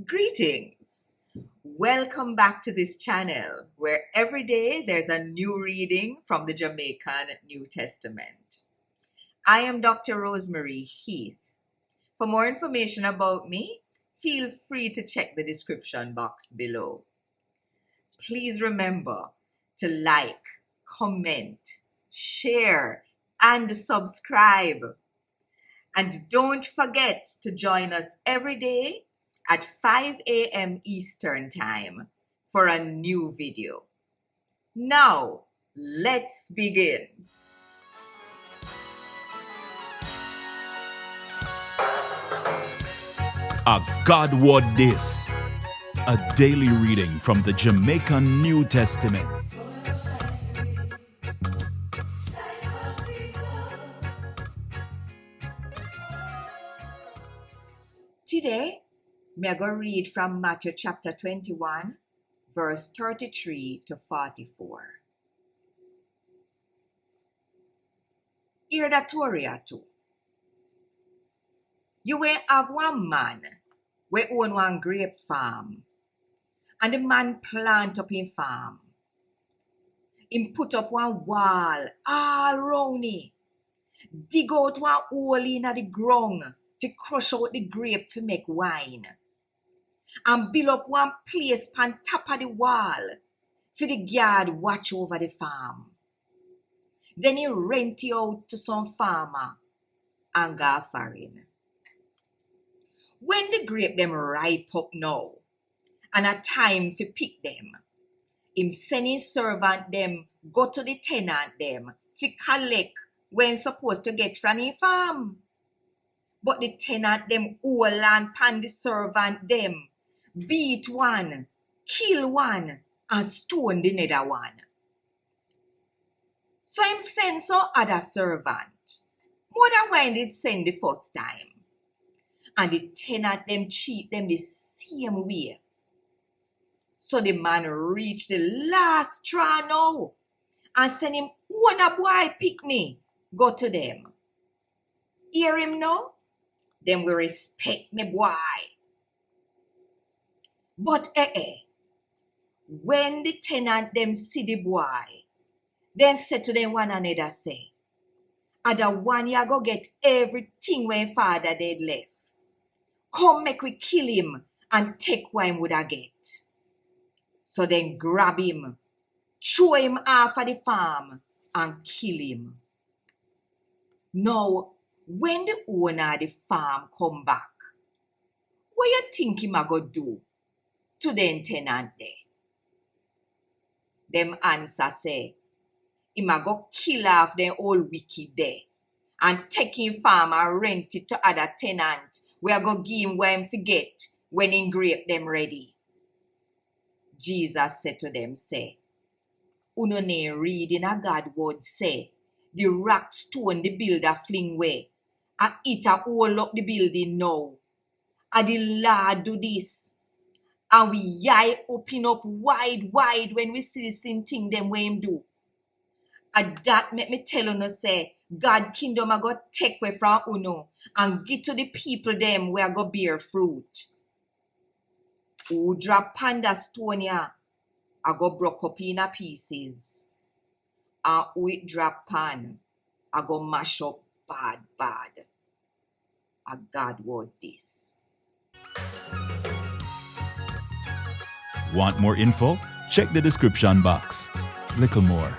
Greetings! Welcome back to this channel where every day there's a new reading from the Jamaican New Testament. I am Dr. Rosemarie Heath. For more information about me, feel free to check the description box below. Please remember to like, comment, share, and subscribe. And don't forget to join us every day at 5 a.m. Eastern Time for a new video. Now, let's begin. A God Word This, a daily reading from the Jamaican New Testament. Today, I'm going to read from Matthew chapter 21, verse 33 to 44. Hear that story too. You will have one man we own one grape farm, and the man plant up in farm. Him put up one wall all round it, dig out one hole in the ground to crush out the grape to make wine, and build up one place on top of the wall for the guard watch over the farm. Then he rent it out to some farmer and go foreign. When the grape them ripe up now, and a time for pick them, him send his servant them go to the tenant them to collect when supposed to get from his farm. But the tenant them all and pan the servant them, beat one, kill one, and stone the other one. So him send some other servant, more than when he send the first time. And the tenant them treat them the same way. So the man reach the last straw now and send him one a boy picnic go to them. Hear him now? Them will respect me boy. But when the tenant them see the boy, then say to them one another say, "Ada one ya go get everything when father dead left. Come make we kill him and take what him woulda get." So then grab him, throw him off of the farm and kill him. Now, when the owner of the farm come back, what you think him a go do to them tenant there? Them answer say, him a go kill off them old wicked there and take him farm and rent it to other tenant. We are go give him what him forget when him grape them ready. Jesus said to them, say, "Uno ne read in a God word say, the rock stone the builder fling way, and it a hold up the building now. And the Lord do this, and we eye open up wide when we see the same thing them way him do. And that make me tell uno say, God kingdom a go take away from uno and give to the people them where go bear fruit. Who drop on that stone ya, a go broke up in a pieces. And who it drop on, a go mash up bad. A God word this." Want more info? Check the description box. Little more.